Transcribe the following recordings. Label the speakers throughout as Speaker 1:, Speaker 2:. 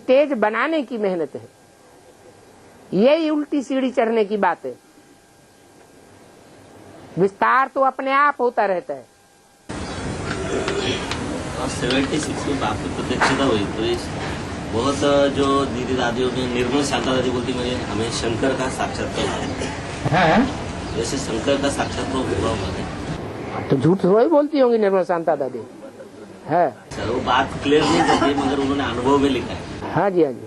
Speaker 1: Stage बनाने की मेहनत है, यही उल्टी सीढ़ी चढ़ने की बात है। विस्तार तो अपने आप होता रहता है।
Speaker 2: 76 में आपकी प्रत्यक्षता हुई तो बहुत जो दीदी दादियों में निर्मल शांता दादी बोलती मुझे हमें शंकर का साक्षात्कार है, जैसे शंकर का साक्षात्कार हुआ है।
Speaker 1: तो झूठ थोड़ी बोलती होंगी निर्मल शांता दादी है
Speaker 2: सर, वो बात क्लियर नहीं करती मगर उन्होंने अनुभव में लिखा है।
Speaker 1: हाँ जी, हाँ जी।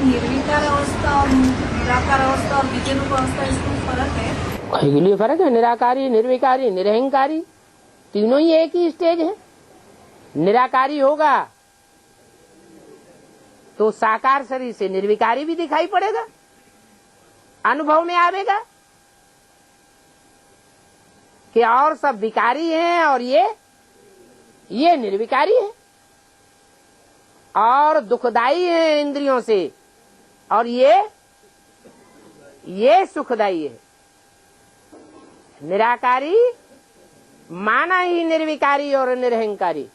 Speaker 3: निर्विकार अवस्था और निराकार अवस्था और विजयरूप अवस्था, इसमें फर्क है?
Speaker 1: के लिए फर्क है। निराकारी, निर्विकारी, निरहंकारी तीनों ही एक ही स्टेज है। निराकारी होगा तो साकार शरीर से निर्विकारी भी दिखाई पड़ेगा, अनुभव में आवेगा कि और सब विकारी हैं और ये निर्विकारी है, और दुखदाई है इंद्रियों से और ये सुखदाई है। निराकारी माना ही निर्विकारी और निरहंकारी।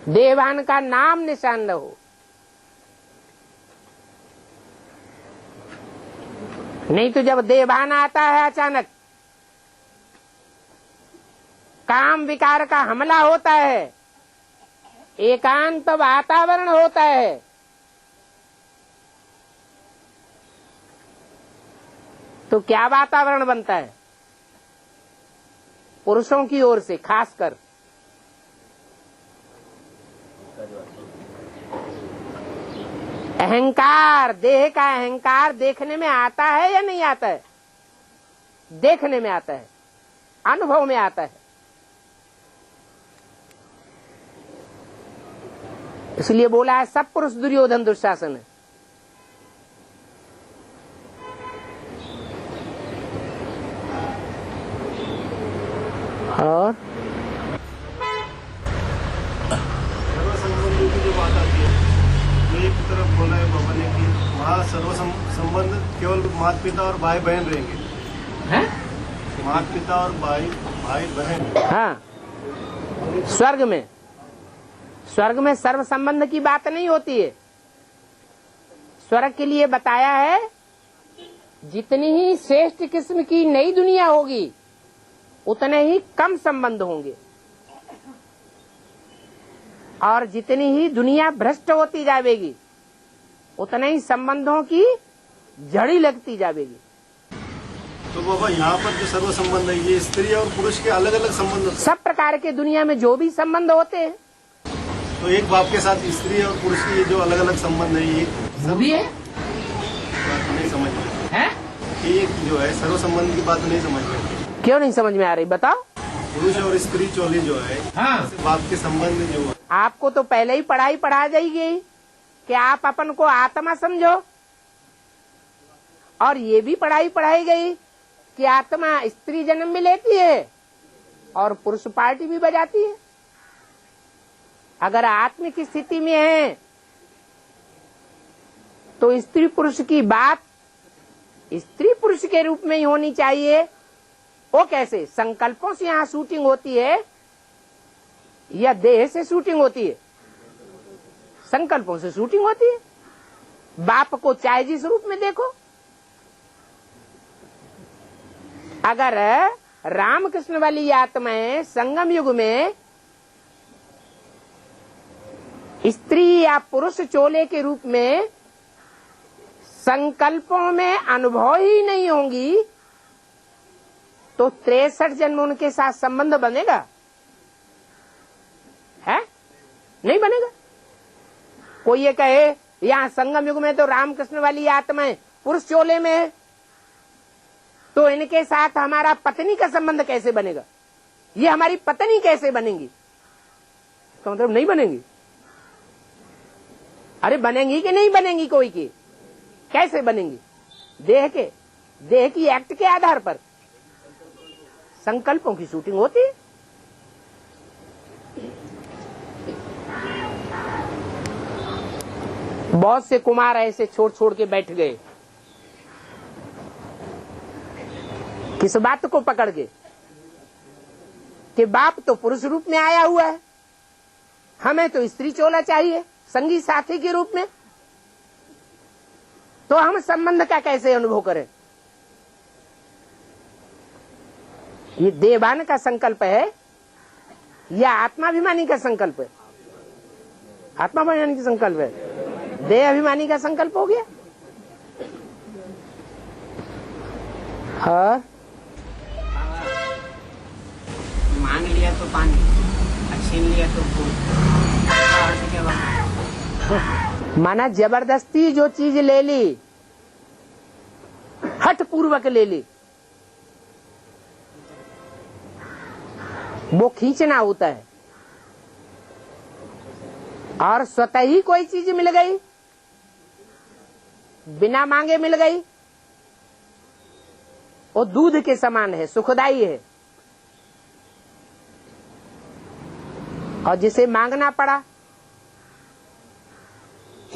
Speaker 1: देवान का नाम निशान न हो, नहीं तो जब देवान आता है अचानक, काम विकार का हमला होता है, एकांत वातावरण होता है, तो क्या वातावरण बनता है पुरुषों की ओर से खासकर? अहंकार, देह का अहंकार देखने में आता है या नहीं आता है? देखने में आता है, अनुभव में आता है। इसलिए बोला है सब पुरुष दुर्योधन दुशासन है। और
Speaker 4: सर्वसंबंध की जो बात आती है, तो एक तरफ बोला है बाबा ने कि वहाँ सर्वसंबंध केवल माता पिता और भाई बहन रहेंगे। माता पिता और भाई बहन।
Speaker 1: हाँ, स्वर्ग में सर्व संबंध की बात नहीं होती है। स्वर्ग के लिए बताया है जितनी ही श्रेष्ठ किस्म की नई दुनिया होगी उतने ही कम संबंध होंगे, और जितनी ही दुनिया भ्रष्ट होती जाएगी उतने ही संबंधों की जड़ी लगती जाएगी।
Speaker 4: तो बाबा यहाँ पर जो सर्व संबंध है ये स्त्री और पुरुष के अलग अलग संबंध होते हैं।
Speaker 1: सब प्रकार के दुनिया में जो भी संबंध होते हैं,
Speaker 4: तो एक बाप के साथ स्त्री और पुरुष की जो अलग अलग संबंध है, ये
Speaker 1: वो भी है।
Speaker 4: बात नहीं समझ में
Speaker 1: है?
Speaker 4: ये जो है सर्व संबंध की बात नहीं समझ में।
Speaker 1: क्यों नहीं समझ में आ रही बताओ?
Speaker 4: पुरुष और स्त्री चोली जो है,
Speaker 1: हाँ,
Speaker 4: बाप के संबंध जो है।
Speaker 1: आपको तो पहले ही पढ़ाई पढ़ा जाएगी कि आप अपन को आत्मा समझो, और ये भी पढ़ाई पढ़ाई गई कि आत्मा स्त्री जन्म में लेती है और पुरुष पार्टी भी बजाती है। अगर आत्म की स्थिति में है तो स्त्री पुरुष की बात स्त्री पुरुष के रूप में ही होनी चाहिए। वो कैसे? संकल्पों से यहाँ शूटिंग होती है या देह से शूटिंग होती है? संकल्पों से शूटिंग होती है। बाप को चाहे जिस रूप में देखो, अगर रामकृष्ण वाली आत्माएं संगम युग में स्त्री या पुरुष चोले के रूप में संकल्पों में अनुभव ही नहीं होंगी तो 63 जन्म उनके साथ संबंध बनेगा? है? नहीं बनेगा। कोई ये कहे यहाँ संगम युग में तो रामकृष्ण वाली आत्माएं पुरुष चोले में है, तो इनके साथ हमारा पत्नी का संबंध कैसे बनेगा? ये हमारी पत्नी कैसे बनेंगी? तो मतलब नहीं बनेंगी। अरे बनेंगी कि नहीं बनेंगी? कोई की कैसे बनेंगी? देह की एक्ट के आधार पर संकल्पों की शूटिंग होती है। बहुत से कुमार ऐसे छोड़ के बैठ गए, किस बात को पकड़ के कि बाप तो पुरुष रूप में आया हुआ है हमें तो स्त्री चोला चाहिए संगी साथी के रूप में, तो हम संबंध का कैसे अनुभव करें? ये देवान का संकल्प है या आत्माभिमानी का संकल्प है? आत्माभिमानी का संकल्प है। देह अभिमानी का संकल्प हो गया। हाँ,
Speaker 5: मांग लिया तो पानी, छीन लिया तो फूल। क्या बात?
Speaker 1: माना जबरदस्ती जो चीज ले ली, हठ पूर्वक ले ली, वो खींचना होता है। और स्वतः ही कोई चीज मिल गई, बिना मांगे मिल गई, वो दूध के समान है, सुखदाई है। और जिसे मांगना पड़ा,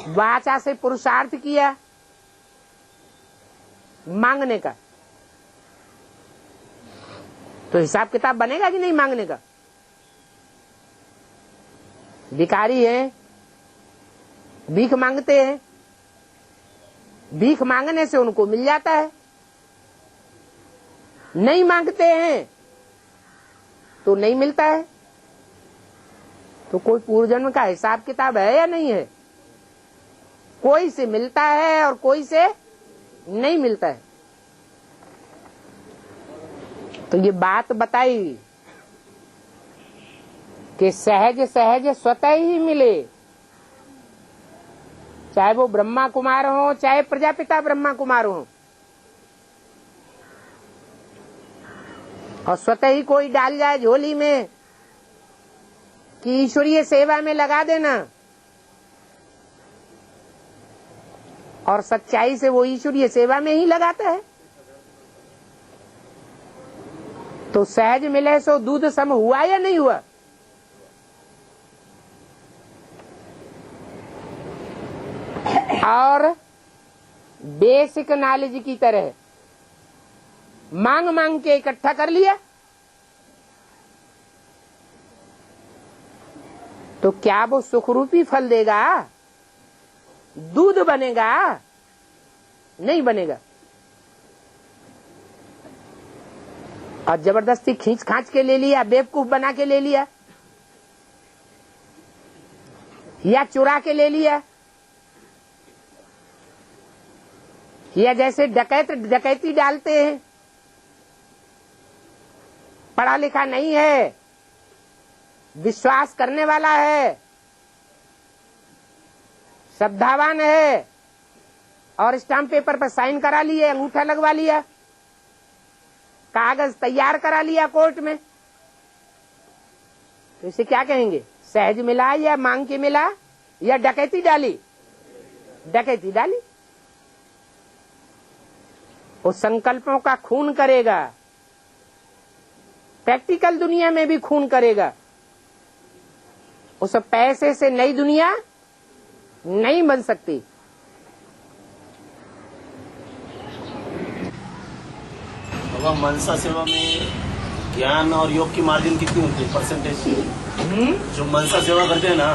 Speaker 1: वाचा से पुरुषार्थ किया मांगने का, तो हिसाब किताब बनेगा कि नहीं मांगने का? भिखारी हैं, भीख मांगते हैं, भीख मांगने से उनको मिल जाता है। नहीं मांगते हैं तो नहीं मिलता है। तो कोई पूर्व जन्म का हिसाब किताब है या नहीं है? कोई से मिलता है और कोई से नहीं मिलता है। तो ये बात बताई कि सहज सहज स्वतः ही मिले, चाहे वो ब्रह्मा कुमार हो, चाहे प्रजापिता ब्रह्मा कुमार हो, और स्वतः ही कोई डाल जाए झोली में कि ईश्वरीय सेवा में लगा देना, और सच्चाई से वो ईश्वरीय सेवा में ही लगाता है। तो सहज मिले सो दूध सम हुआ या नहीं हुआ? और बेसिक नॉलेज की तरह मांग मांग के इकट्ठा कर लिया, तो क्या वो सुखरूपी फल देगा? दूध बनेगा? नहीं बनेगा। और जबरदस्ती खींच खांच के ले लिया, बेवकूफ बना के ले लिया, या चुरा के ले लिया, या जैसे डकैत डकैती डालते हैं, पढ़ा लिखा नहीं है, विश्वास करने वाला है, श्रद्धावान है, और स्टाम्प पेपर पर साइन करा लिए, अंगूठा लगवा लिया, कागज तैयार करा लिया कोर्ट में, तो इसे क्या कहेंगे? सहज मिला या मांग के मिला या डकैती डाली? डकैती डाली। वो संकल्पों का खून करेगा, प्रैक्टिकल दुनिया में भी खून करेगा। उस पैसे से नई दुनिया नहीं बन सकती।
Speaker 4: बाबा, मनसा सेवा में ज्ञान और योग की मार्जिन कितनी होती है, परसेंटेज? जो मनसा सेवा करते हैं ना,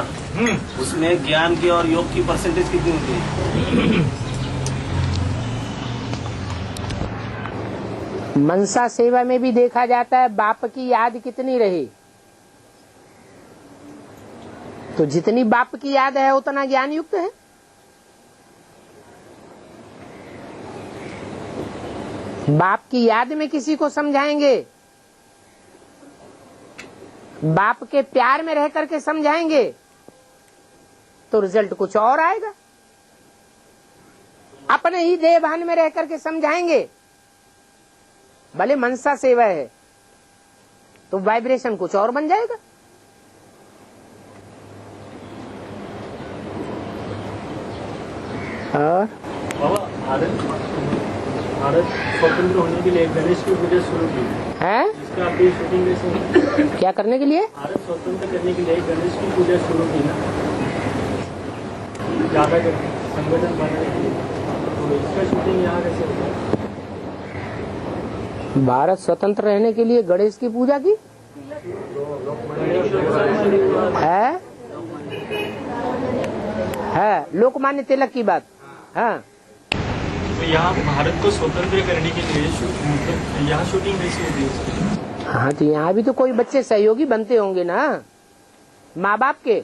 Speaker 4: उसमें ज्ञान की और योग की परसेंटेज कितनी होती है?
Speaker 1: मनसा सेवा में भी देखा जाता है बाप की याद कितनी रही। तो जितनी बाप की याद है उतना ज्ञान युक्त है। बाप की याद में किसी को समझाएंगे, बाप के प्यार में रह करके समझाएंगे, तो रिजल्ट कुछ और आएगा। अपने ही देह भान में रह करके समझाएंगे, भले मनसा सेवा है, तो वाइब्रेशन कुछ और बन जाएगा।
Speaker 4: बाबा, भारत स्वतंत्र होने के लिए गणेश की पूजा शुरू की
Speaker 1: है।
Speaker 4: इसका आपकी शूटिंग कैसे?
Speaker 1: क्या करने के लिए?
Speaker 4: भारत स्वतंत्र करने के लिए गणेश की पूजा शुरू की ना, ज्यादा करके संगठन बनाने के लिए, तो इसका शूटिंग यहाँ कैसे होता है?
Speaker 1: भारत स्वतंत्र रहने के लिए गणेश की पूजा की है। लोकमान्य तिलक की बात। हाँ,
Speaker 6: तो यहाँ भारत को स्वतंत्र करने के लिए मतलब यहाँ शूटिंग कैसी होती है उसकी?
Speaker 1: हाँ, तो यहाँ भी तो कोई बच्चे सहयोगी बनते होंगे ना माँ बाप के।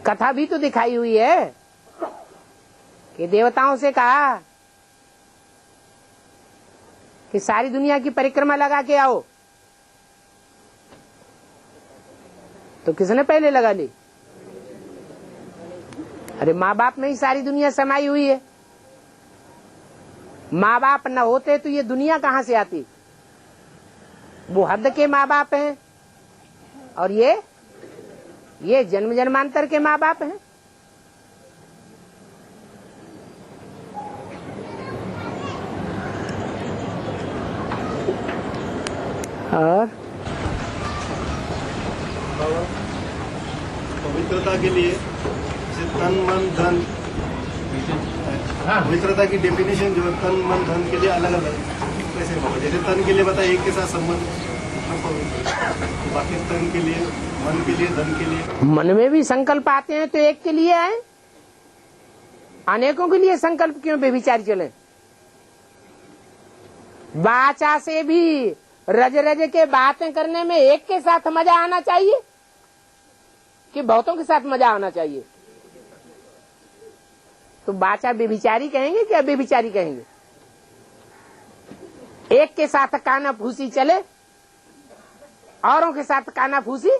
Speaker 1: कथा भी तो दिखाई हुई है कि देवताओं से कहा कि सारी दुनिया की परिक्रमा लगा के आओ, तो किसने पहले लगा ली? अरे माँ बाप में ही सारी दुनिया समाई हुई है। माँ बाप न होते तो ये दुनिया कहाँ से आती? वो हद के माँ बाप हैं और ये जन्म जन्मांतर के माँ बाप हैं। और
Speaker 4: पवित्रता के लिए जैसे तन मन धन, पवित्रता की डेफिनेशन जो है तन मन धन के लिए अलग अलग कैसे होगा? जैसे तन के लिए बताया एक के साथ संबंध पवित्र, बाकी तन के लिए, मन के लिए, धन के लिए।
Speaker 1: मन में भी संकल्प आते हैं तो एक के लिए आए, अनेकों के लिए संकल्प क्यों बेविचार चले? वाचा से भी रज रज के बातें करने में एक के साथ मजा आना चाहिए कि बहुतों के साथ मजा आना चाहिए? तो वाचा बेविचारी कहेंगे कि अबेविचारी कहेंगे? एक के साथ काना फूसी चले, औरों के साथ काना फूसी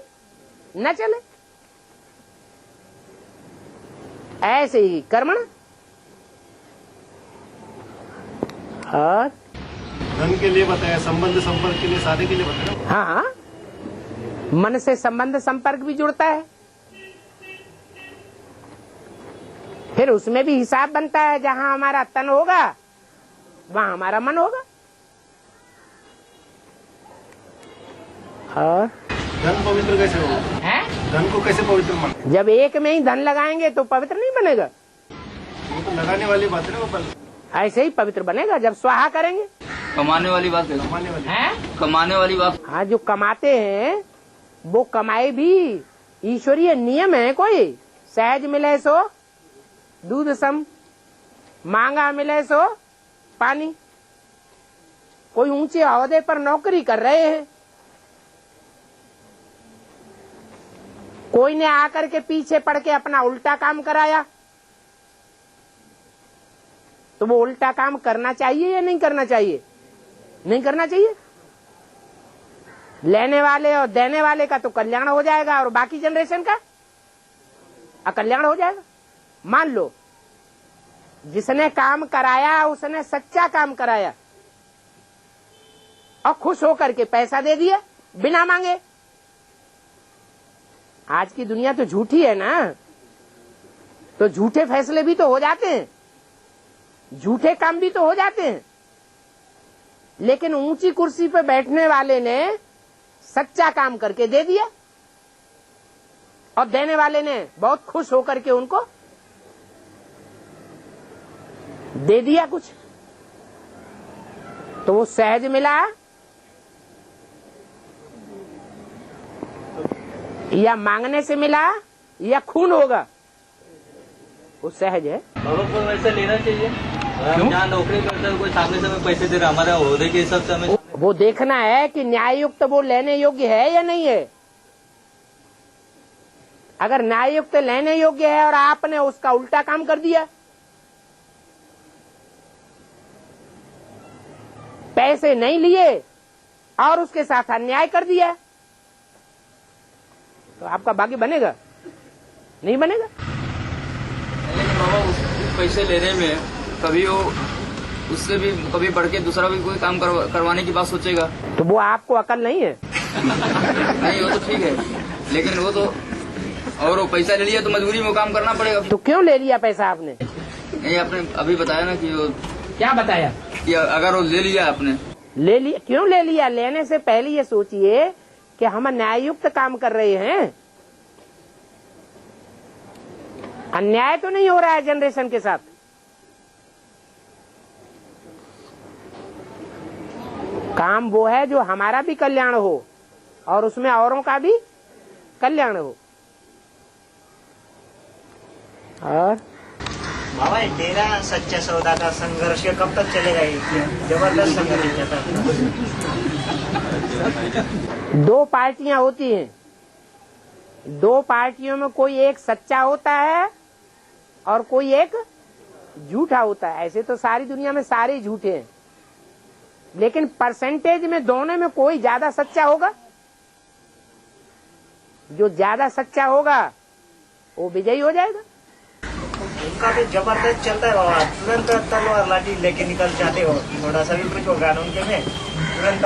Speaker 1: न चले। ऐसे ही कर्मण। और
Speaker 4: धन के लिए बताया, संबंध संपर्क के लिए, साधे के लिए बताया।
Speaker 1: हाँ हाँ, मन से संबंध संपर्क भी जुड़ता है। फिर उसमें भी हिसाब बनता है, जहाँ हमारा तन होगा वहाँ हमारा मन होगा। और
Speaker 4: धन पवित्र कैसे होगा? धन को कैसे पवित्र मान?
Speaker 1: जब एक में ही धन लगाएंगे तो पवित्र नहीं बनेगा।
Speaker 4: वो तो लगाने वाली बात है ना गोपाल।
Speaker 1: ऐसे ही पवित्र बनेगा जब स्वाहा करेंगे।
Speaker 6: कमाने वाली बात है। कमाने वाली बात।
Speaker 1: हाँ, जो कमाते हैं वो कमाए भी ईश्वरीय नियम है। कोई सहज मिले सो दूध सम, मांगा मिले सो पानी। कोई ऊंचे ओहदे पर नौकरी कर रहे हैं, कोई ने आकर के पीछे पड़ के अपना उल्टा काम कराया, तो वो उल्टा काम करना चाहिए या नहीं करना चाहिए? नहीं करना चाहिए। लेने वाले और देने वाले का तो कल्याण हो जाएगा और बाकी जनरेशन का अकल्याण हो जाएगा। मान लो जिसने काम कराया उसने सच्चा काम कराया और खुश होकर के पैसा दे दिया बिना मांगे। आज की दुनिया तो झूठी है ना, तो झूठे फैसले भी तो हो जाते हैं, झूठे काम भी तो हो जाते हैं। लेकिन ऊंची कुर्सी पे बैठने वाले ने सच्चा काम करके दे दिया और देने वाले ने बहुत खुश होकर के उनको दे दिया कुछ, तो वो सहज मिला या मांगने से मिला या खून होगा, वो सहज है।
Speaker 6: बाबा को वैसे लेना चाहिए। जहाँ नौकरी करते हैं कोई सामने से हमें पैसे दे रहा, हमारे ओहदे के हिसाब से हमें
Speaker 1: वो देखना है कि न्याययुक्त वो लेने योग्य है या नहीं है। अगर न्याययुक्त लेने योग्य है और आपने उसका उल्टा काम कर दिया, पैसे नहीं लिए और उसके साथ अन्याय कर दिया, तो आपका भाग्य बनेगा? नहीं बनेगा।
Speaker 6: लेकिन बाबा उस पैसे लेने में कभी वो उससे भी कभी बढ़ के दूसरा भी कोई काम करवाने की बात सोचेगा,
Speaker 1: तो वो आपको अकल नहीं है।
Speaker 6: नहीं वो तो ठीक है, लेकिन वो तो और वो पैसा ले लिया तो मजबूरी में काम करना पड़ेगा।
Speaker 1: तो क्यों ले लिया पैसा आपने?
Speaker 6: नहीं, आपने अभी बताया ना कि वो
Speaker 1: क्या बताया
Speaker 6: कि अगर वो ले लिया आपने,
Speaker 1: ले लिया। क्यों ले लिया? लेने से पहले ये सोचिए कि हम न्याययुक्त काम कर रहे हैं, अन्याय तो नहीं हो रहा है जनरेशन के साथ। काम वो है जो हमारा भी कल्याण हो और उसमें औरों का भी कल्याण हो। और
Speaker 5: बाबा ये तेरा सच्चा सौदा का संघर्ष कब तक चलेगा? ये जबरदस्त संघर्ष चलता है।
Speaker 1: दो पार्टियां होती हैं, दो पार्टियों में कोई एक सच्चा होता है और कोई एक झूठा होता है। ऐसे तो सारी दुनिया में सारे झूठे हैं, लेकिन परसेंटेज में दोनों में कोई ज्यादा सच्चा होगा। जो ज्यादा सच्चा होगा वो विजयी हो जाएगा।
Speaker 5: उनका भी जबरदस्त चलता है बाबा, तुरंत तलवार लाठी लेके निकल जाते हो, थोड़ा सा भी कुछ होगा उनके में तुरंत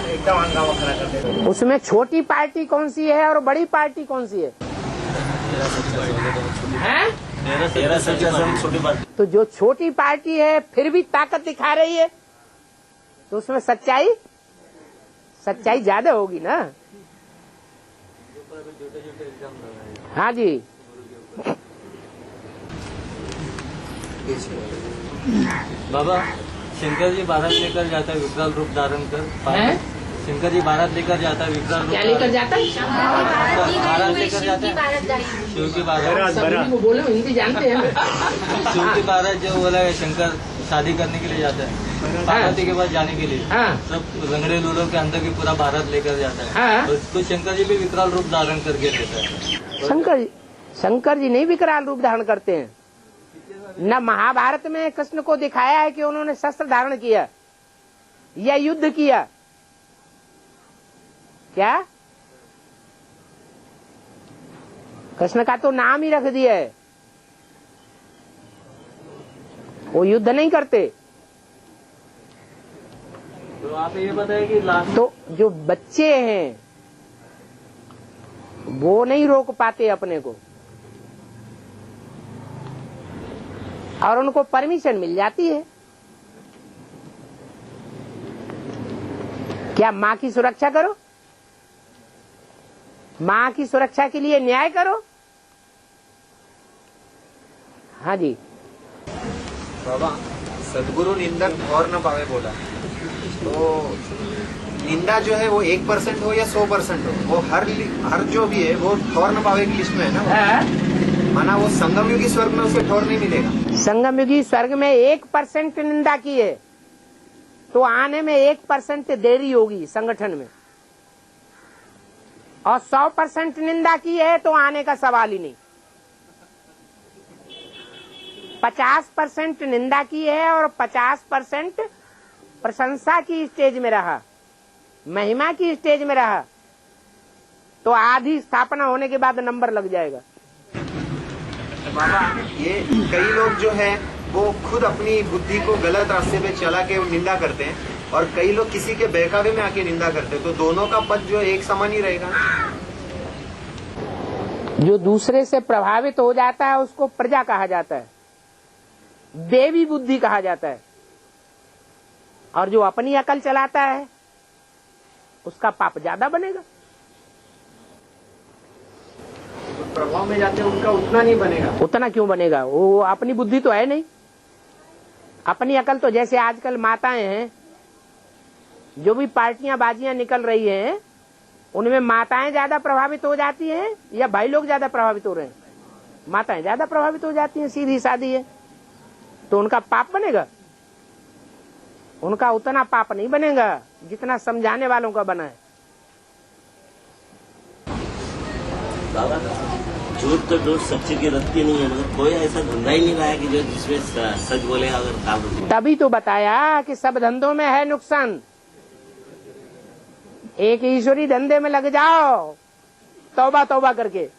Speaker 5: एकदम हंगामा खड़ा कर देते हो।
Speaker 1: उसमें छोटी पार्टी कौन सी है और बड़ी पार्टी कौन सी है?
Speaker 4: तेरा सच्चा सौदा छोटी पार्टी।
Speaker 1: तो जो छोटी पार्टी है फिर भी ताकत दिखा रही है, तो उसमें सच्चाई ज्यादा होगी ना। हाँ जी।
Speaker 7: बाबा, शंकर जी बारात लेकर जाता है विकराल रूप धारण कर। शंकर जी बारात लेकर जाता है विकराल रूप।
Speaker 1: क्या लेकर जाता है?
Speaker 7: बारात लेकर जाता है शिव की बारात।
Speaker 1: सभी को बोलो, हिंदी जानते हैं।
Speaker 7: शिव की बारात जो बोला है, शंकर शादी करने के लिए जाता है, पार्वती के पास जाने के लिए। सब रंगड़े लूलों के अंदर की पूरा बारात लेकर जाता है। उसको शंकर जी भी विकराल रूप धारण करके देता है।
Speaker 1: शंकर जी नहीं विकराल रूप धारण करते हैं। न महाभारत में कृष्ण को दिखाया है कि उन्होंने शस्त्र धारण किया या युद्ध किया। क्या? कृष्ण का तो नाम ही रख दिया है, वो युद्ध नहीं करते।
Speaker 7: तो आप ये बताइए कि
Speaker 1: तो जो बच्चे हैं वो नहीं रोक पाते अपने को, और उनको परमिशन मिल जाती है। क्या माँ की सुरक्षा करो, माँ की सुरक्षा के लिए न्याय करो। हाँ जी।
Speaker 8: बाबा, सदगुरु निंदक और न पावे बोला, तो निंदा जो है वो 1% हो या 100% हो, वो हर जो भी है वो ठौर न पावे की लिस्ट में है ना। माना वो संगम युगी स्वर्ग में उसे ठौर नहीं मिलेगा।
Speaker 1: संगम युगी स्वर्ग में 1% निंदा की है तो आने में 1% देरी होगी संगठन में, और 100% निंदा की है तो आने का सवाल ही नहीं। 50% निंदा की है और 50% प्रशंसा की स्टेज में रहा, महिमा की स्टेज में रहा, तो आधी स्थापना होने के बाद नंबर लग जाएगा।
Speaker 8: बाबा, ये कई लोग जो है वो खुद अपनी बुद्धि को गलत रास्ते पे चला के निंदा करते हैं, और कई लोग किसी के बहकावे में आके निंदा करते हैं, तो दोनों का पद जो एक समान ही रहेगा।
Speaker 1: जो दूसरे से प्रभावित हो जाता है उसको प्रजा कहा जाता है, देवी बुद्धि कहा जाता है, और जो अपनी अकल चलाता है उसका पाप ज्यादा बनेगा।
Speaker 5: प्रभाव में जाते हैं उनका उतना नहीं बनेगा।
Speaker 1: उतना क्यों बनेगा? वो अपनी बुद्धि तो है नहीं, अपनी अकल तो जैसे आजकल माताएं हैं, जो भी पार्टियां बाजियां निकल रही हैं उनमें माताएं ज्यादा प्रभावित हो जाती हैं या भाई लोग ज्यादा प्रभावित हो रहे हैं? माताएं ज्यादा प्रभावित हो जाती हैं, सीधी सादी है, तो उनका पाप बनेगा? उनका उतना पाप नहीं बनेगा जितना समझाने वालों का बना है।
Speaker 2: बाबा, झूठ तो झूठ सच्चे की रत्ती नहीं है, मतलब कोई ऐसा धंधा ही नहीं रहा है कि जो जिसमें सच बोले अगर काम।
Speaker 1: तभी तो बताया कि सब धंधों में है नुकसान। एक ईश्वरी धंधे में लग जाओ तौबा तौबा करके।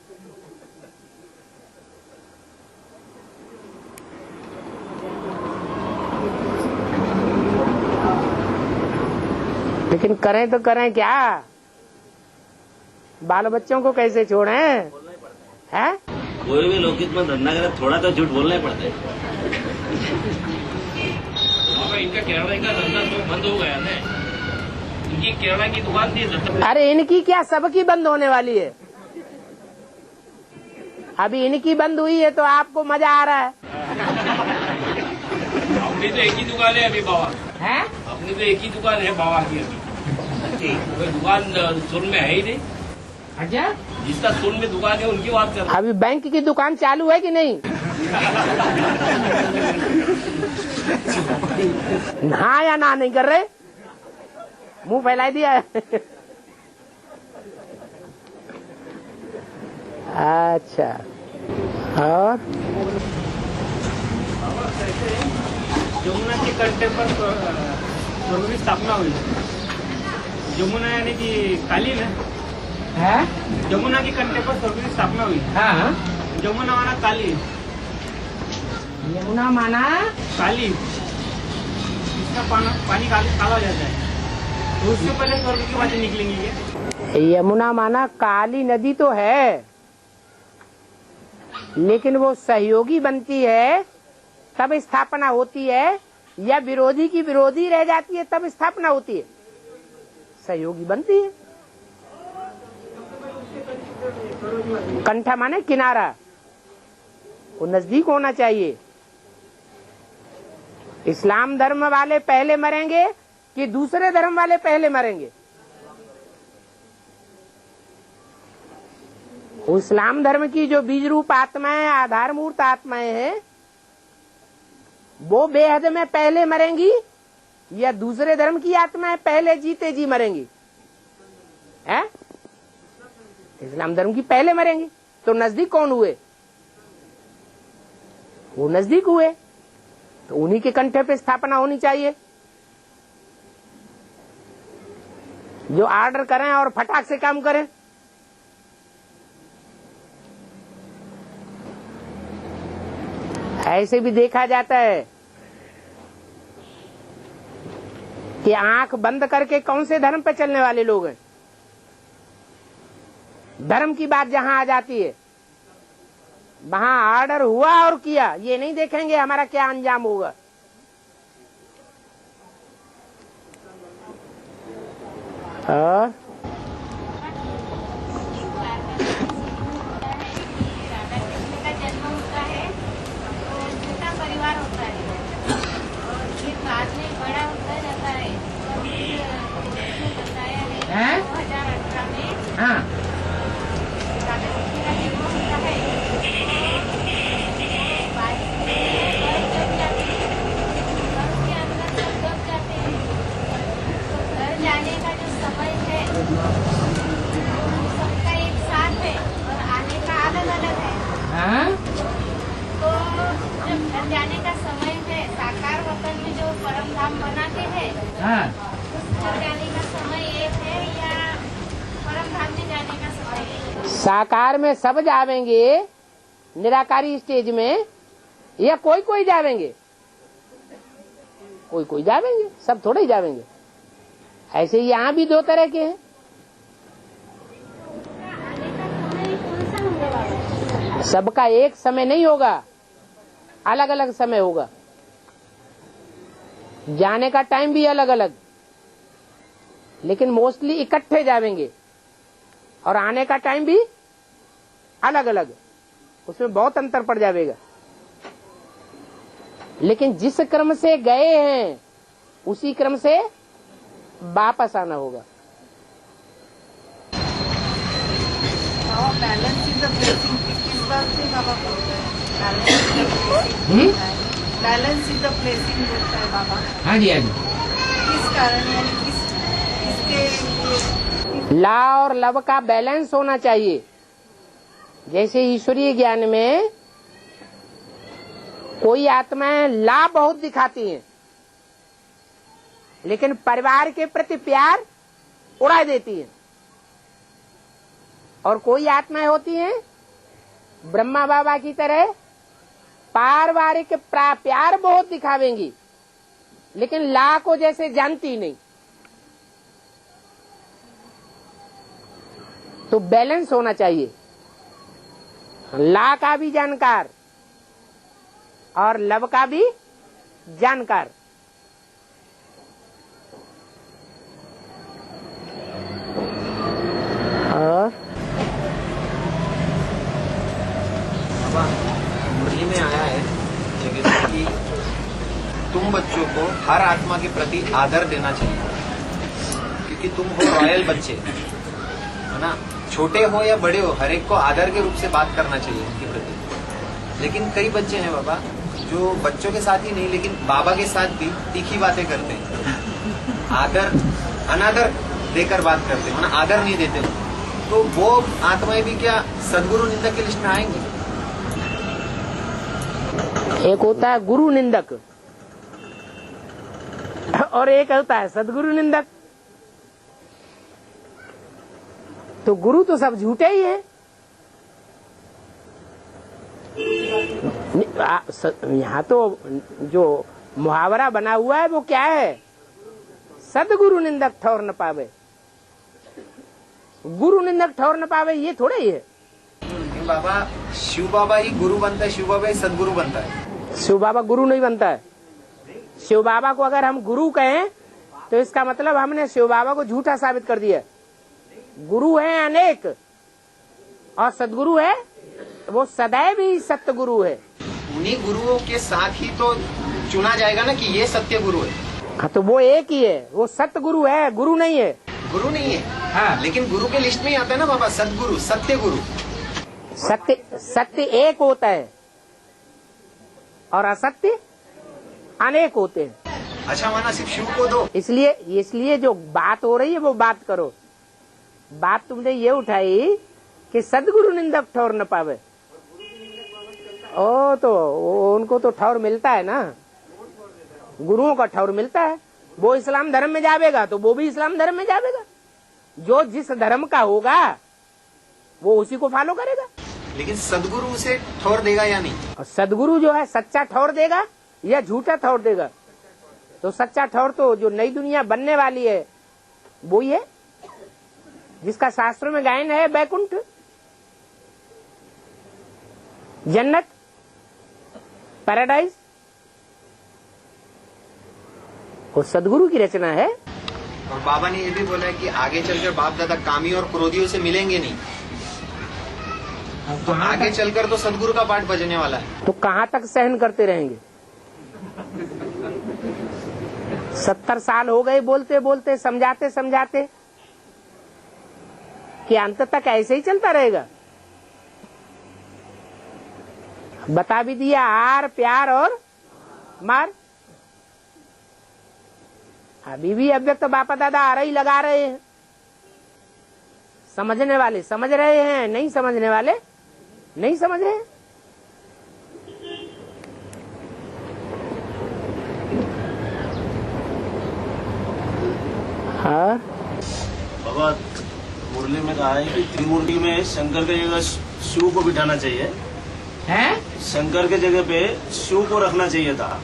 Speaker 1: लेकिन करें तो करें क्या? बाल बच्चों को कैसे छोड़ें? है
Speaker 2: कोई भी लौकिक में धंधा करे थोड़ा तो झूठ बोलना ही पड़ता है।
Speaker 9: इनका केरला का धंधा तो बंद हो गया ना, इनकी केरला की दुकान थी।
Speaker 1: अरे इनकी क्या, सबकी बंद होने वाली है। अभी इनकी बंद हुई है तो आपको मजा आ रहा है।
Speaker 9: अपनी तो एक ही दुकान है अभी बाबा
Speaker 1: हैं?
Speaker 9: अपनी तो एक ही दुकान है बाबा की अभी। कोई दुकान सोन में है ही नहीं।
Speaker 1: अच्छा,
Speaker 9: जिसका सोन में दुकान है उनकी बात कर।
Speaker 1: अभी बैंक की दुकान चालू है कि नहीं? ना या ना नहीं कर रहे, मुंह फैला दिया है। अच्छा, और
Speaker 5: यमुना के कंठे पर स्वर्ग की स्थापना हुई। यमुना यानी कि काली ना
Speaker 1: है?
Speaker 5: यमुना के कंठे पर स्वर्ग की स्थापना हुई।
Speaker 1: हाँ,
Speaker 5: यमुना माना काली,
Speaker 1: यमुना माना
Speaker 5: काली, इसका पानी काला हो जाता है, तो उससे पहले स्वर्ग की बातें निकलेंगी क्या?
Speaker 1: यमुना माना काली नदी तो है, लेकिन वो सहयोगी बनती है तब स्थापना होती है, या विरोधी की विरोधी रह जाती है तब स्थापना होती है? सहयोगी बनती है। कंठा माने किनारा, वो नजदीक होना चाहिए। इस्लाम धर्म वाले पहले मरेंगे कि दूसरे धर्म वाले पहले मरेंगे? इस्लाम धर्म की जो बीज रूप आत्माएं, आधार मूर्त आत्माएं हैं, वो बेहद में पहले मरेंगी या दूसरे धर्म की आत्माएं पहले जीते जी मरेंगी? है? इस्लाम धर्म की पहले मरेंगी। तो नजदीक कौन हुए? वो नजदीक हुए, तो उन्हीं के कंठे पे स्थापना होनी चाहिए। जो ऑर्डर करें और फटाक से काम करें। ऐसे भी देखा जाता है कि आंख बंद करके कौन से धर्म पे चलने वाले लोग हैं। धर्म की बात जहां आ जाती है, वहां ऑर्डर हुआ और किया, ये नहीं देखेंगे हमारा क्या अंजाम होगा। और
Speaker 3: परिवार होता है और ये बाद में बड़ा होता जाता है। बताया है 2018 में
Speaker 1: हाँ,
Speaker 3: राधा कृष्ण का जन्म होता है। बारिश में बर्फ जम जाती है, बर्फ के अंदर सब दब जाते हैं। तो घर जाने का जो समय है सबका एक साथ है और आने का अलग अलग है।
Speaker 1: हाँ?
Speaker 3: तो जब घर जाने का समय है, साकार वतन में जो परम धाम बनाते हैं,
Speaker 1: हाँ।
Speaker 3: उस घर जाने का समय एक है या परम धाम में जाने का समय एक है?
Speaker 1: साकार में सब जावेंगे, निराकारी स्टेज में, या कोई कोई जावेंगे? कोई कोई जावेंगे, सब थोड़े ही जावेंगे। ऐसे यहाँ भी दो तरह के हैं।
Speaker 3: आने का समय कौन सा होगा बाबा?
Speaker 1: सबका एक समय नहीं होगा, अलग अलग समय होगा। जाने का टाइम भी अलग अलग, लेकिन मोस्टली इकट्ठे जावेंगे। और आने का टाइम भी अलग अलग, उसमें बहुत अंतर पड़ जाएगा। लेकिन जिस क्रम से गए हैं उसी क्रम से वापस आना होगा।
Speaker 3: बैलेंस इज द ब्लेसिंग, किस बात से बाबा बोलते हैं? बैलेंस इज द ब्लेसिंग बोलता है बाबा।
Speaker 1: हाँ जी, हाँ जी।
Speaker 3: किस कारण, यानी किसके लिए?
Speaker 1: ला और लव का बैलेंस होना चाहिए। जैसे ईश्वरीय ज्ञान में कोई आत्माएं ला बहुत दिखाती हैं, लेकिन परिवार के प्रति प्यार उड़ा देती हैं। और कोई आत्माएं होती हैं ब्रह्मा बाबा की तरह, पारिवारिक प्यार बहुत दिखावेंगी, लेकिन ला को जैसे जानती नहीं। तो बैलेंस होना चाहिए, ला का भी जानकार और लव का भी जानकार। और
Speaker 8: मुरली में आया है जगह कि तुम बच्चों को हर आत्मा के प्रति आदर देना चाहिए, क्योंकि तुम हो रॉयल बच्चे, है ना। छोटे हो या बड़े हो, हर एक को आदर के रूप से बात करना चाहिए उनके प्रति। लेकिन कई बच्चे हैं बाबा जो बच्चों के साथ ही नहीं लेकिन बाबा के साथ भी तीखी बातें करते हैं, आदर अनादर देकर बात करते हैं, आदर नहीं देते हो, तो वो आत्माएं भी क्या सदगुरु निंदक की लिस्ट में आएंगी?
Speaker 1: एक होता है गुरु निंदक और एक होता है सदगुरु निंदक। तो गुरु तो सब झूठे ही है। यहाँ तो जो मुहावरा बना हुआ है वो क्या है? सदगुरु निंदक ठौर न पावे, गुरु निंदक ठौर न पावे, ये थोड़ा ही है।
Speaker 8: बाबा शिव बाबा ही गुरु बनता है, शिव बाबा ही सदगुरु बनता है।
Speaker 1: शिव बाबा गुरु नहीं बनता है। शिव बाबा को अगर हम गुरु कहें तो इसका मतलब हमने शिव बाबा को झूठा साबित कर दिया। गुरु है अनेक और सदगुरु है वो सदैव ही सत्य गुरु है।
Speaker 8: उन्हीं गुरुओं के साथ ही तो चुना जाएगा ना कि ये सत्य गुरु है।
Speaker 1: हाँ तो वो एक ही है, वो सत्य गुरु है, गुरु नहीं है।
Speaker 8: गुरु नहीं है हाँ। लेकिन गुरु के लिस्ट में ही आता है ना बाबा, सदगुरु, सत्य गुरु।
Speaker 1: सत्य एक होता है और असत्य अनेक होते हैं।
Speaker 8: अच्छा माना सिर्फ शिव को दो।
Speaker 1: इसलिए जो बात हो रही है वो बात करो। बात तुमने ये उठाई कि सदगुरु निंदक ठौर न पावे, ओ तो उनको तो ठौर मिलता है ना, गुरुओं का ठौर मिलता है। वो इस्लाम धर्म में जावेगा तो वो भी इस्लाम धर्म में जावेगा। जो जिस धर्म का होगा वो उसी को फॉलो करेगा।
Speaker 8: लेकिन सदगुरु उसे ठौर देगा या नहीं?
Speaker 1: और सदगुरु जो है सच्चा ठौर देगा या झूठा ठौर देगा? तो सच्चा ठौर तो जो नई दुनिया बनने वाली है वो ही है, जिसका शास्त्रों में गायन है, बैकुंठ, जन्नत, पैराडाइज, वो सदगुरु की रचना है।
Speaker 8: और बाबा ने ये भी बोला है कि आगे चलकर बाप दादा कामी और क्रोधियों से मिलेंगे नहीं, तो आगे चलकर तो सदगुरु का पाठ बजने वाला है।
Speaker 1: तो कहाँ तक सहन करते रहेंगे? 70 साल हो गए बोलते बोलते, समझाते समझाते, कि अंत तक ऐसे ही चलता रहेगा। बता भी दिया, आर प्यार और मार। अभी भी अव्यक्त बापा दादा आ रही लगा रहे हैं। समझने वाले समझ रहे हैं, नहीं समझने वाले नहीं समझ रहे हैं। हाँ
Speaker 4: बाबा मुरली में कहा है कि त्रिमूर्ति में शंकर की जगह शिव को बिठाना चाहिए है? शंकर के जगह पे शिव को रखना चाहिए था,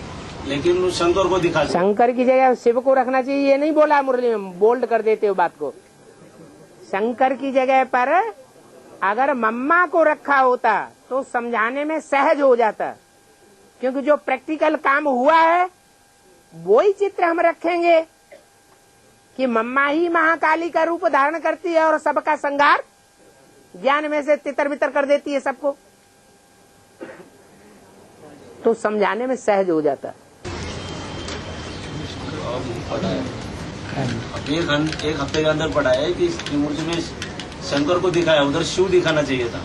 Speaker 4: लेकिन शंकर को दिखा,
Speaker 1: शंकर की जगह शिव को रखना चाहिए ये नहीं बोला मुरली में, बोल्ड कर देते हो बात को। शंकर की जगह पर अगर मम्मा को रखा होता तो समझाने में सहज हो जाता, क्योंकि जो प्रैक्टिकल काम हुआ है वही चित्र हम रखेंगे कि मम्मा ही महाकाली का रूप धारण करती है और सबका संहार ज्ञान में से तितर बितर कर देती है सबको, तो समझाने में सहज हो जाता।
Speaker 4: एक हफ्ते के अंदर पढ़ा है कि त्रिमूर्ति में शंकर को दिखाया, उधर शिव दिखाना चाहिए था।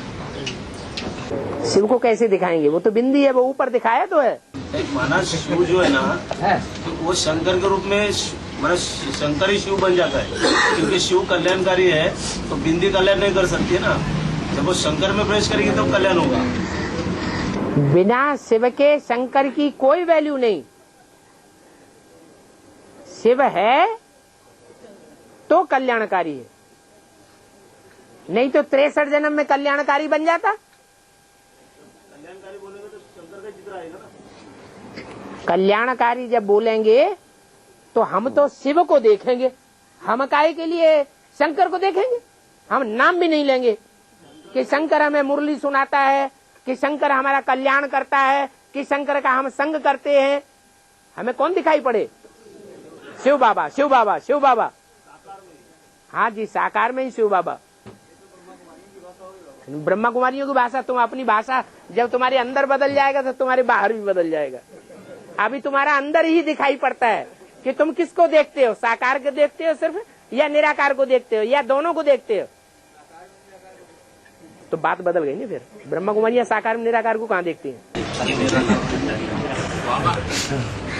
Speaker 1: शिव को कैसे दिखाएंगे? वो तो बिंदी है, वो ऊपर दिखाया तो है।
Speaker 4: एक माना शिव जो है ना तो वो शंकर के रूप में माना शंकर ही शिव बन जाता है, क्योंकि शिव कल्याणकारी है तो बिंदी कल्याण नहीं कर सकती है ना। जब वो शंकर में प्रवेश करेगी तब कल्याण होगा।
Speaker 1: बिना शिव के शंकर की कोई वैल्यू नहीं। शिव है तो कल्याणकारी है, नहीं तो 63 जन्म में कल्याणकारी बन जाता।
Speaker 4: कल्याणकारी बोलेंगे तो शंकर का जिक्र आएगा ना।
Speaker 1: कल्याणकारी जब बोलेंगे तो हम तो शिव को देखेंगे, हम काय के लिए शंकर को देखेंगे? हम नाम भी नहीं लेंगे कि शंकर हमें मुरली सुनाता है, कि शंकर हमारा कल्याण करता है, कि शंकर का हम संग करते हैं। हमें कौन दिखाई पड़े? शिव बाबा, शिव बाबा, शिव बाबा। हाँ जी, साकार में ही शिव बाबा। ब्रह्मा कुमारियों की भाषा, तुम अपनी भाषा जब तुम्हारे अंदर बदल जाएगा तो तुम्हारे बाहर भी बदल जाएगा। अभी तुम्हारा अंदर ही दिखाई पड़ता है कि तुम किसको देखते हो, साकार को देखते हो सिर्फ, या निराकार को देखते हो, या दोनों को देखते हो। तो बात बदल गई ना। फिर ब्रह्मा कुमारियां साकार में निराकार को कहाँ देखती हैं?
Speaker 9: बाबा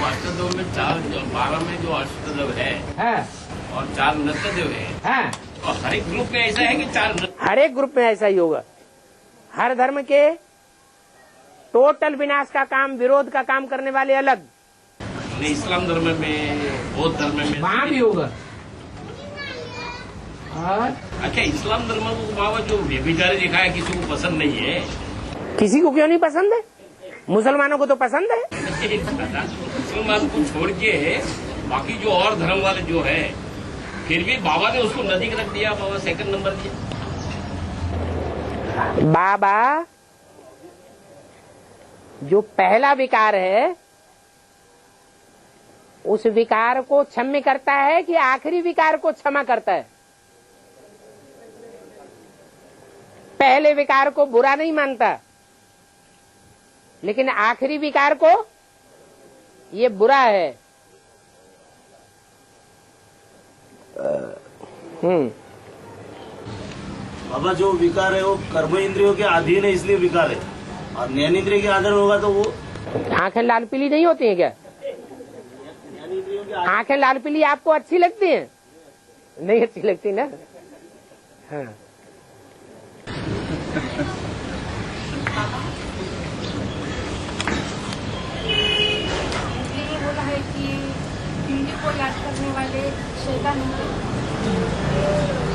Speaker 9: अष्टदेव में 12 में जो अष्टदेव है और 4 नृत्यदेव है, और हर एक ग्रुप में ऐसा है कि 4
Speaker 1: हर एक ग्रुप में ऐसा ही होगा। हर धर्म के टोटल विनाश का काम, विरोध का काम करने वाले अलग।
Speaker 9: इस्लाम धर्म में, बौद्ध धर्म में
Speaker 1: वहाँ भी होगा।
Speaker 9: अच्छा, इस्लाम धर्म को बाबा जो व्यभिचारी दिखा है किसी को पसंद नहीं है।
Speaker 1: किसी को क्यों नहीं पसंद है? मुसलमानों को तो पसंद है।
Speaker 9: मुसलमान को छोड़ के बाकी जो और धर्म वाले जो है, फिर भी बाबा ने उसको नजदीक रख दिया। बाबा सेकंड नंबर दिया।
Speaker 1: बाबा जो पहला विकार है उस विकार को क्षम्य करता है कि आखिरी विकार को क्षमा करता है? पहले विकार को बुरा नहीं मानता, लेकिन आखिरी विकार को ये बुरा है।
Speaker 4: बाबा जो विकार है वो कर्म इंद्रियों के अधीन है, इसलिए विकार है, और ज्ञानेंद्रिय के आधार होगा तो वो
Speaker 1: आंखें लाल पीली नहीं होती हैं क्या? आंखें लाल पीली आपको अच्छी लगती हैं? नहीं अच्छी लगती ना। हाँ।
Speaker 3: ये बोला है कि हिंदी को याद करने वाले शैतान होंगे,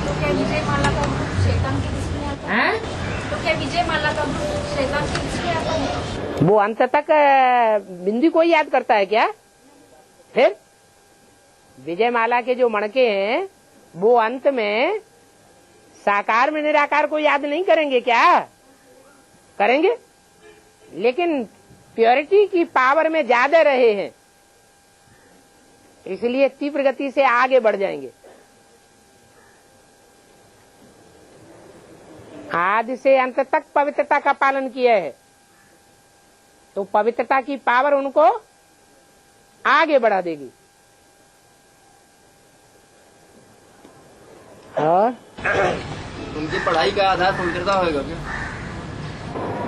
Speaker 3: तो क्या विजय माला का रूप शैतान के किसमें आता है? तो क्या विजय माला का रूप शैतान के किसमें आता है?
Speaker 1: वो अंत तक बिंदी को ही याद करता है क्या? फिर विजय माला के जो मणके हैं वो अंत में साकार में निराकार को याद नहीं करेंगे क्या? करेंगे, लेकिन प्योरिटी की पावर में ज्यादा रहे हैं, इसलिए तीव्र गति से आगे बढ़ जाएंगे। आदि से अंत तक पवित्रता का पालन किया है, तो पवित्रता की पावर उनको आगे बढ़ा देगी। और
Speaker 6: उनकी पढ़ाई का आधार पवित्रता होगा क्या?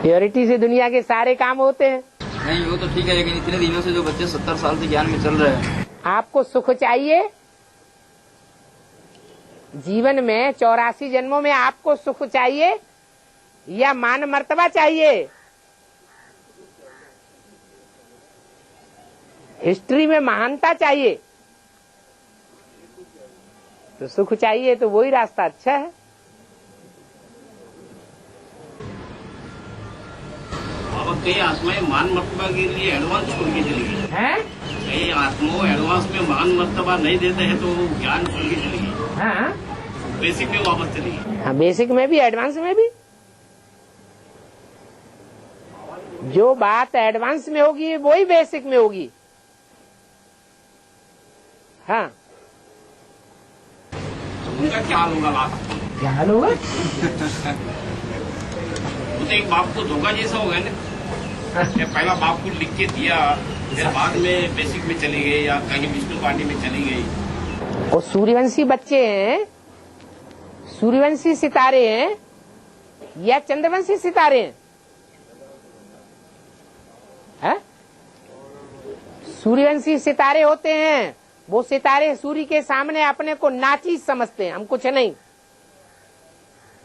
Speaker 1: प्योरिटी से दुनिया के सारे काम होते हैं।
Speaker 6: नहीं, वो तो ठीक है, लेकिन इतने दिनों से जो बच्चे 70 साल से ज्ञान में चल रहे हैं।
Speaker 1: आपको सुख चाहिए जीवन में? 84 जन्मों में आपको सुख चाहिए या मान मर्तबा चाहिए? हिस्ट्री में महानता चाहिए? तो सुख चाहिए तो वही रास्ता अच्छा है।
Speaker 9: बाबा कई आत्माएं मान मर्तबा के लिए एडवांस छोड़ के चली गई
Speaker 1: हैं?
Speaker 9: कई आत्माओं एडवांस में मान मर्तबा नहीं देते हैं तो वो ज्ञान छोड़ के चली गई।
Speaker 1: हाँ,
Speaker 9: बेसिक में वापस चली गई।
Speaker 1: हाँ, बेसिक में भी एडवांस में भी। जो बात एडवांस में होगी वही बेसिक में होगी। हाँ,
Speaker 9: उनका क्या हाल होगा? लास्ट
Speaker 1: क्या हाल होगा?
Speaker 9: वो तो एक बाप को धोखा जैसा होगा ना। या पहला बाप को लिख के दिया, फिर बाद में बेसिक में चली गई या कहीं विष्णु पार्टी में चली गई।
Speaker 1: और सूर्यवंशी बच्चे हैं, सूर्यवंशी सितारे हैं या चंद्रवंशी सितारे हैं? है? सूर्यवंशी सितारे होते हैं, वो सितारे सूर्य के सामने अपने को नाचीज समझते हैं, हम कुछ नहीं।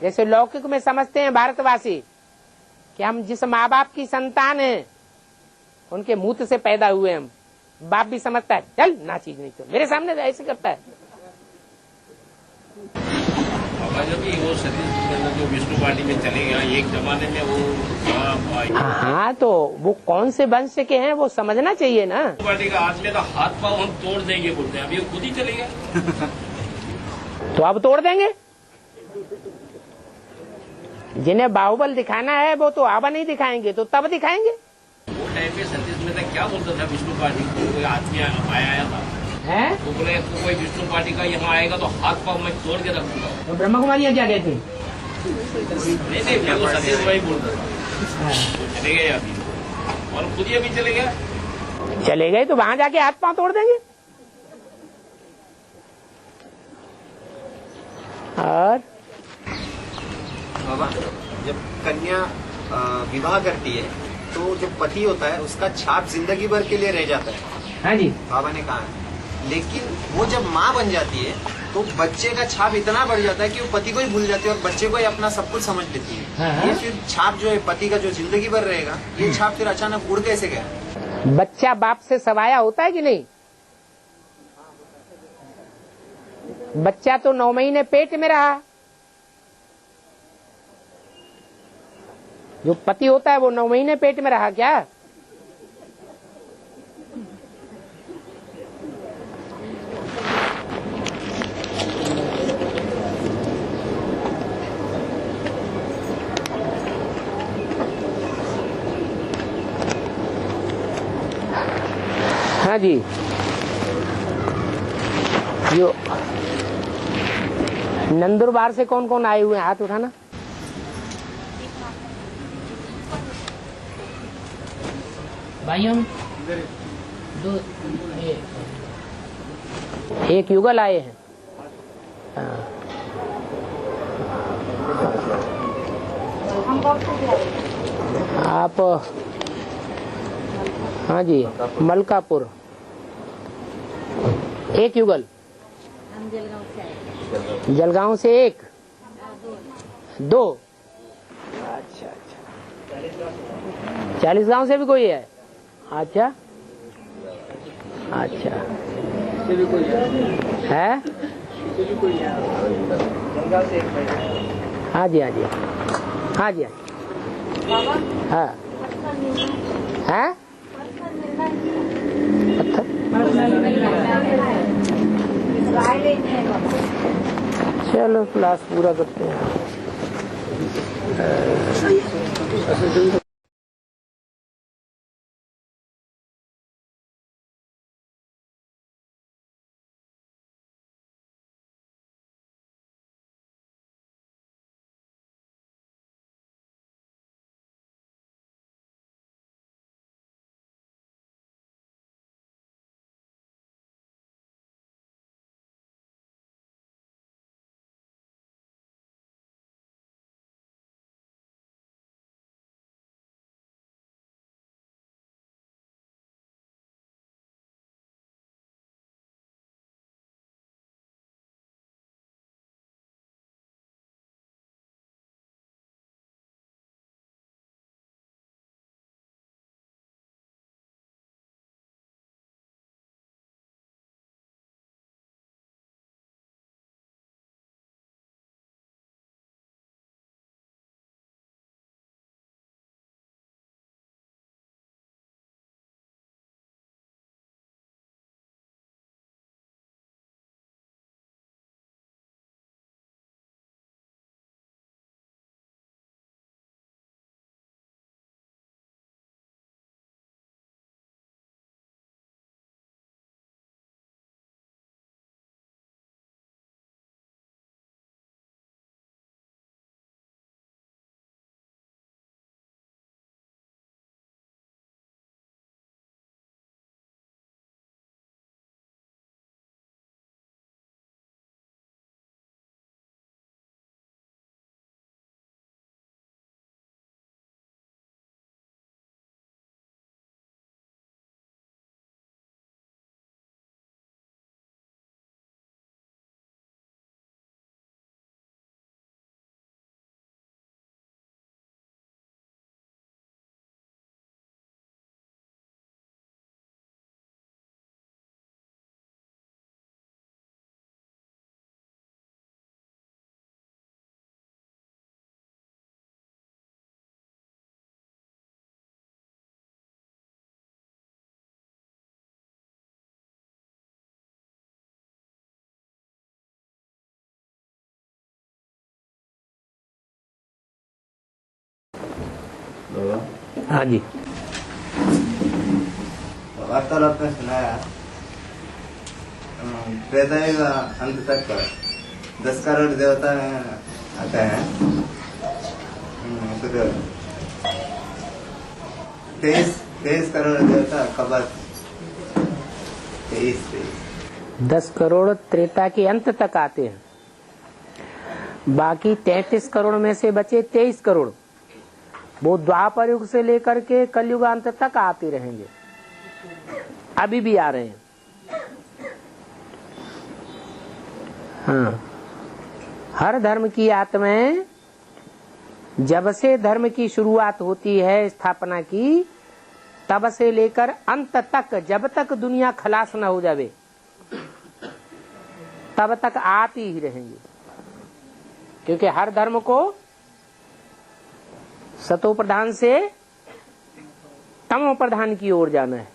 Speaker 1: जैसे लौकिक में समझते हैं भारतवासी कि हम जिस माँ बाप की संतान हैं उनके मूत्र से पैदा हुए हम। बाप भी समझता है चल नाचीज नहीं, तो मेरे सामने ऐसे करता है।
Speaker 9: जब वो सतीश जो विष्णु पार्टी में चले गया एक जमाने में वो
Speaker 1: हाँ, तो वो कौन से वंश के हैं वो समझना चाहिए ना।
Speaker 9: पार्टी का आदमी का हाथ पाँव हम तोड़ देंगे बोलते हैं, अभी वो खुद ही चले गए।
Speaker 1: तो अब तोड़ देंगे। जिन्हें बाहुबल दिखाना है वो तो अब नहीं दिखाएंगे, तो तब दिखाएंगे।
Speaker 9: वो टाइम पे सतीश मेहता क्या बोलता था विष्णु पार्टी को? कोई आदमी आया था
Speaker 1: है?
Speaker 9: तो बोले कोई विष्णु पार्टी का यहाँ आएगा तो हाथ पाँव मैं तोड़ के रखूंगा।
Speaker 1: तो ब्रह्मा कुमारियाँ क्या कहती?
Speaker 9: नहीं, वो सतीश भाई बोलता था। चले गए अभी, और खुद ही अभी चले गए।
Speaker 1: चले गए तो वहां जाके हाथ पांव तोड़ देंगे। और
Speaker 6: बाबा
Speaker 8: जब कन्या विवाह करती है तो जो पति होता है उसका छाप जिंदगी भर के लिए रह जाता है।
Speaker 1: हाँ जी,
Speaker 8: बाबा ने कहा है। लेकिन वो जब माँ बन जाती है तो बच्चे का छाप इतना बढ़ जाता है कि वो पति को ही भूल जाती है और बच्चे को ही अपना सब कुछ समझ लेती है।
Speaker 1: हाँ।
Speaker 8: ये फिर छाप जो है पति का जो जिंदगी भर रहेगा, ये छाप फिर अचानक उड़ कैसे गया?
Speaker 1: बच्चा बाप से सवाया होता है कि नहीं? बच्चा तो 9 महीने पेट में रहा। जो पति होता है वो 9 महीने पेट में रहा क्या? हाँ जी, जो नंदुरबार से कौन कौन आए हुए हैं, हाथ उठाना। भाइयों, एक युगल आए हैं। आप हाँ जी, मलकापुर एक युगल, जलगांव से एक, 2। अच्छा, 40 गांव से भी कोई है? अच्छा, है? हाँ जी, हाँ, है? चलो क्लास पूरा करते हैं। हाँ जी,
Speaker 10: वार्तालाप में सुनाया त्रेतायुग अंत तक 10 करोड़ देवता आते हैं। फिर 23 करोड़ देवता कब 23
Speaker 1: 10 करोड़ त्रेता के अंत तक आते हैं। बाकी 33 करोड़ में से बचे 23 करोड़ वो द्वापर युग से लेकर के कलयुग अंत तक आते रहेंगे, अभी भी आ रहे हैं। हाँ, हर धर्म की आत्माएं जब से धर्म की शुरुआत होती है स्थापना की, तब से लेकर अंत तक, जब तक दुनिया खलास न हो जावे तब तक आती ही रहेंगे। क्योंकि हर धर्म को सतो प्रधान से तमो प्रधान की ओर जाना है।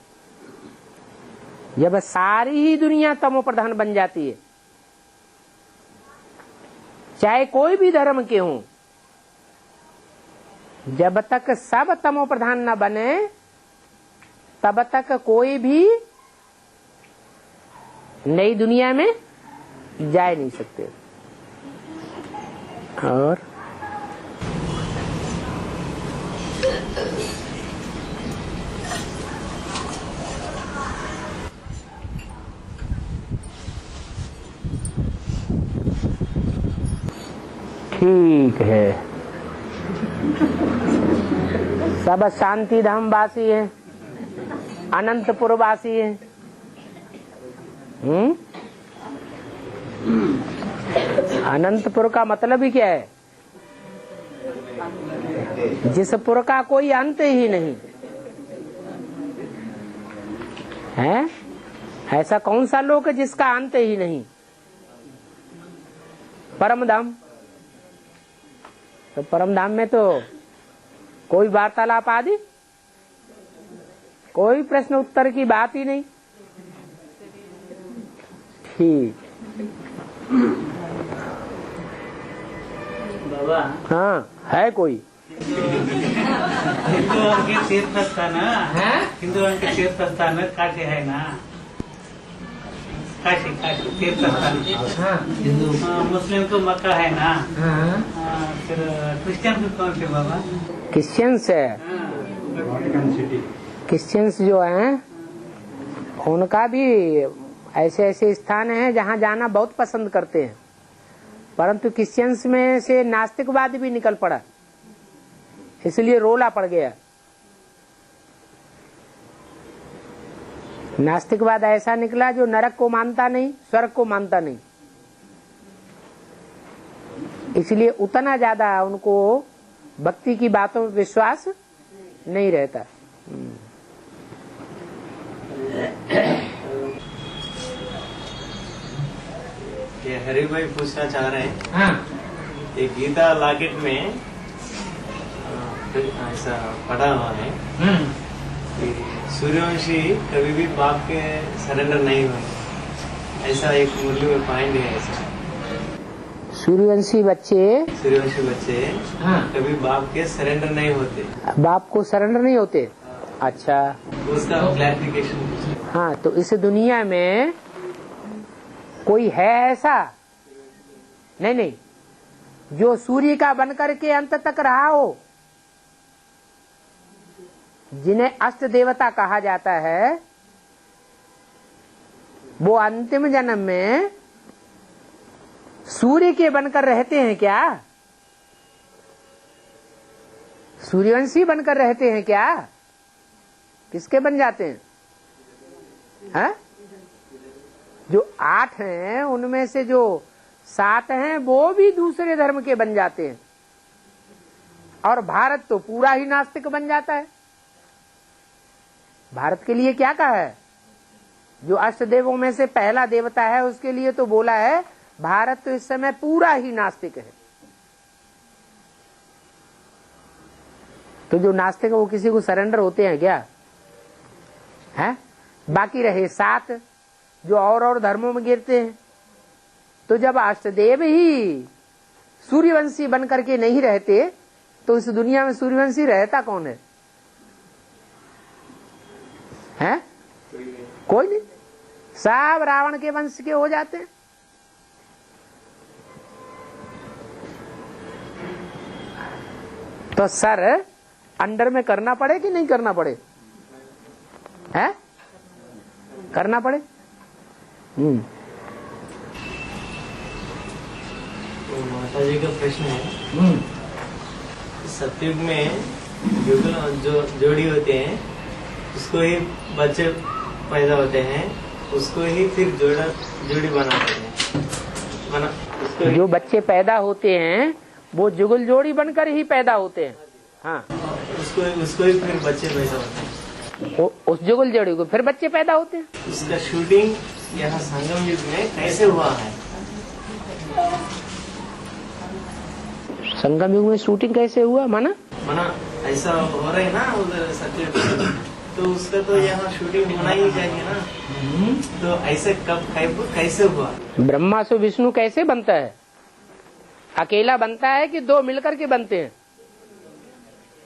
Speaker 1: जब सारी ही दुनिया तमो प्रधान बन जाती है, चाहे कोई भी धर्म के हों, जब तक सब तमो प्रधान न बने तब तक कोई भी नई दुनिया में जा नहीं सकते। और ठीक है, सब शांति धाम वासी है, अनंतपुर वासी है। अनंतपुर का मतलब ही क्या है? जिस पुर का कोई अंत ही नहीं है। ऐसा कौन सा लोक है जिसका अंत ही नहीं? परम धाम। तो परम धाम में तो कोई वार्तालाप आदि, कोई प्रश्न उत्तर की बात ही नहीं। ठीक।
Speaker 11: बाबा,
Speaker 1: हाँ, है कोई?
Speaker 11: हिंदू के तीर्थ स्थान है, हिंदू के तीर्थ स्थान काशी है ना, काशी काशी तीर्थ स्थान। हिंदू मुस्लिम को मक्का है ना। फिर क्रिश्चियन को कौन से बाबा?
Speaker 1: क्रिश्चियंस है। क्रिश्चियंस जो हैं उनका भी ऐसे ऐसे स्थान हैं जहाँ जाना बहुत पसंद करते हैं, परंतु क्रिश्चियंस में से नास्तिकवाद भी निकल पड़ा, इसलिए रोला पड़ गया। नास्तिकवाद ऐसा निकला जो नरक को मानता नहीं, स्वर्ग को मानता नहीं, इसलिए उतना ज्यादा उनको भक्ति की बातों में विश्वास नहीं रहता।
Speaker 12: ये हरि भाई पूछना चाह रहे हैं। हाँ। ये गीता लॉकेट में ऐसा पढ़ा उन्होंने कि सूर्यवंशी कभी भी बाप के सरेंडर नहीं हुए, ऐसा एक मुरली में पॉइंट है। ऐसा
Speaker 1: सूर्यवंशी बच्चे
Speaker 12: हाँ। कभी बाप के सरेंडर नहीं होते।
Speaker 1: बाप को सरेंडर नहीं होते? अच्छा,
Speaker 12: उसका क्लैरिफिकेशन।
Speaker 1: हाँ, तो इस दुनिया में कोई है ऐसा? नहीं, जो सूर्य का बनकर के अंत तक रहा हो, जिन्हें अष्ट देवता कहा जाता है, वो अंतिम जन्म में सूर्य के बनकर रहते हैं क्या? सूर्यवंशी बनकर रहते हैं क्या? किसके बन जाते हैं? है? जो 8 हैं उनमें से जो 7 हैं वो भी दूसरे धर्म के बन जाते हैं, और भारत तो पूरा ही नास्तिक बन जाता है। भारत के लिए क्या कहा है? जो अष्टदेवों में से पहला देवता है उसके लिए तो बोला है भारत तो इस समय पूरा ही नास्तिक है। तो जो नास्तिक है वो किसी को सरेंडर होते हैं क्या? है? बाकी रहे 7 जो और धर्मों में गिरते हैं। तो जब अष्टदेव ही सूर्यवंशी बन करके नहीं रहते तो इस दुनिया में सूर्यवंशी रहता कौन है? हैं? कोई नहीं, सब रावण के वंश के हो जाते हैं। तो सर अंडर में करना पड़े कि नहीं करना पड़े? हैं? करना पड़े।
Speaker 12: तो माता जी का प्रश्न है, सतयुग में जो जोड़ी होते हैं उसको ही बच्चे पैदा होते हैं, उसको ही फिर जोड़ी बनाते हैं।
Speaker 1: जो बच्चे पैदा होते हैं वो जुगल जोड़ी बनकर ही पैदा होते हैं। हाँ,
Speaker 12: उसको ही फिर बच्चे पैदा होते हैं।
Speaker 1: उस जुगल जोड़ी को फिर बच्चे पैदा होते हैं।
Speaker 12: इसका शूटिंग यहाँ संगम युग में कैसे हुआ है?
Speaker 1: संगम युग में शूटिंग कैसे हुआ? माना
Speaker 12: ऐसा हो रहा है ना उधर सत्य, तो उसका तो यहाँ शूटिंग होना ही चाहिए ना। तो ऐसे कब कैसे हुआ?
Speaker 1: ब्रह्मा से विष्णु कैसे बनता है? अकेला बनता है कि दो मिलकर के बनते हैं?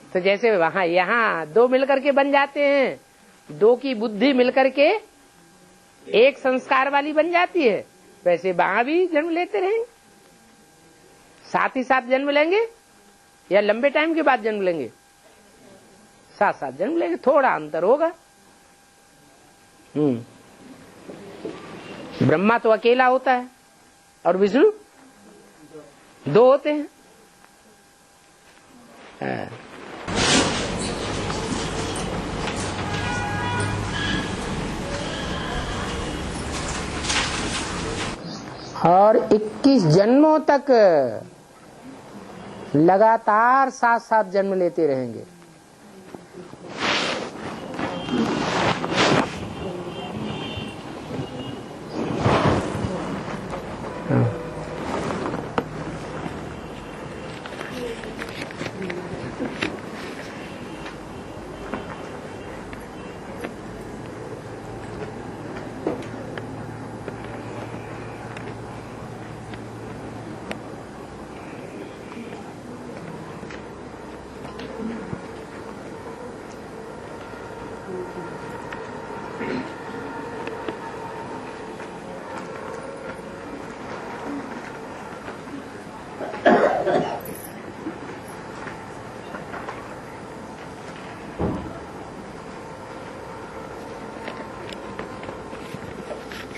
Speaker 1: तो जैसे वहाँ यहाँ दो मिलकर के बन जाते हैं, दो की बुद्धि मिलकर के एक संस्कार वाली बन जाती है, वैसे वहाँ भी जन्म लेते रहेंगे। साथ ही साथ जन्म लेंगे या लंबे टाइम के बाद जन्म लेंगे? साथ साथ जन्म लेंगे, थोड़ा अंतर होगा। ब्रह्मा तो अकेला होता है और विष्णु दो होते हैं। और 21 जन्मों तक लगातार साथ साथ जन्म लेते रहेंगे।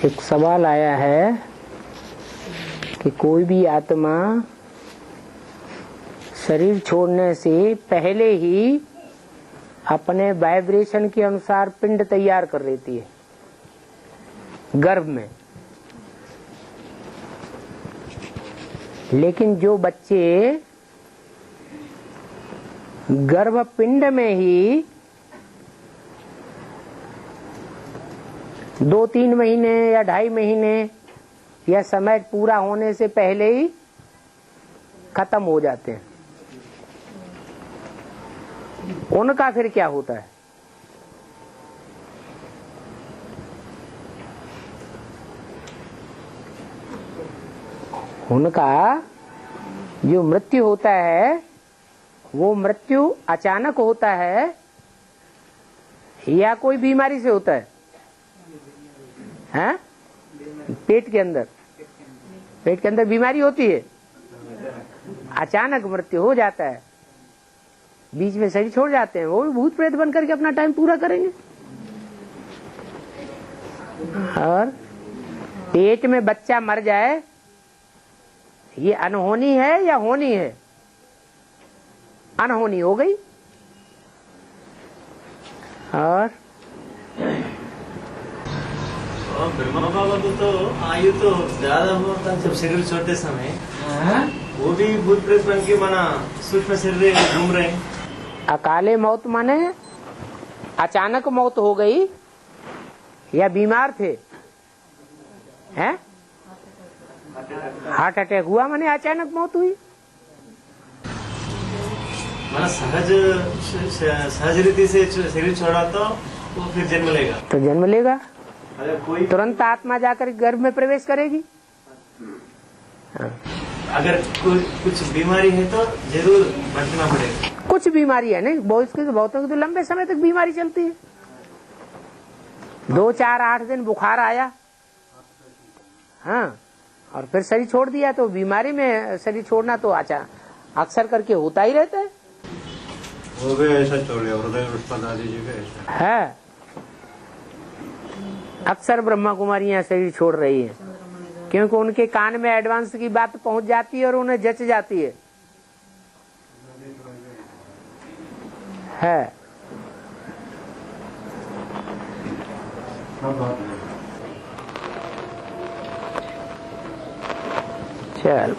Speaker 1: एक सवाल आया है कि कोई भी आत्मा शरीर छोड़ने से पहले ही अपने वाइब्रेशन के अनुसार पिंड तैयार कर लेती है गर्भ में, लेकिन जो बच्चे गर्भ पिंड में ही 2-3 महीने या 2.5 महीने या समय पूरा होने से पहले ही खत्म हो जाते हैं, उनका फिर क्या होता है? उनका जो मृत्यु होता है वो मृत्यु अचानक होता है या कोई बीमारी से होता है? हैं? पेट के अंदर बीमारी होती है, अचानक मृत्यु हो जाता है, बीच में शरीर छोड़ जाते हैं, वो भी भूत प्रेत बन करके अपना टाइम पूरा करेंगे। और पेट में बच्चा मर जाए, ये अनहोनी है या होनी है? अनहोनी हो गई। और
Speaker 12: ब्रह्मा बाबा को तो आयु तो ज्यादा हुआ था जब शरीर छोड़ते समय, वो भी भूत प्रेत बन के माना सूक्ष्म शरीर घूम रहे हैं।
Speaker 1: अकाले मौत माने अचानक मौत हो गई या बीमार थे? हैं? हार्ट अटैक हुआ माने अचानक मौत हुई।
Speaker 12: माना सहज रीति से शरीर छोड़ा तो वो फिर जन्म लेगा।
Speaker 1: तो जन्म लेगा,
Speaker 12: कोई
Speaker 1: तुरंत आत्मा जाकर गर्भ में प्रवेश करेगी।
Speaker 12: अगर कुछ बीमारी है तो जरूर बचना पड़ेगा।
Speaker 1: कुछ बीमारी है नहीं, बहुतों की तो लंबे समय तक बीमारी चलती है। 2, 4, 8 दिन बुखार आया, हाँ, और फिर शरीर छोड़ दिया, तो बीमारी में शरीर छोड़ना तो अक्सर करके होता ही रहता है।
Speaker 13: वो भी ऐसा छोड़ लिया, हृदय उत्पन्न आदि जगह
Speaker 1: है। अक्सर ब्रह्मा कुमारियां शरीर छोड़ रही हैं, क्योंकि उनके कान में एडवांस की बात पहुंच जाती है और उन्हें जच जाती है। है। चल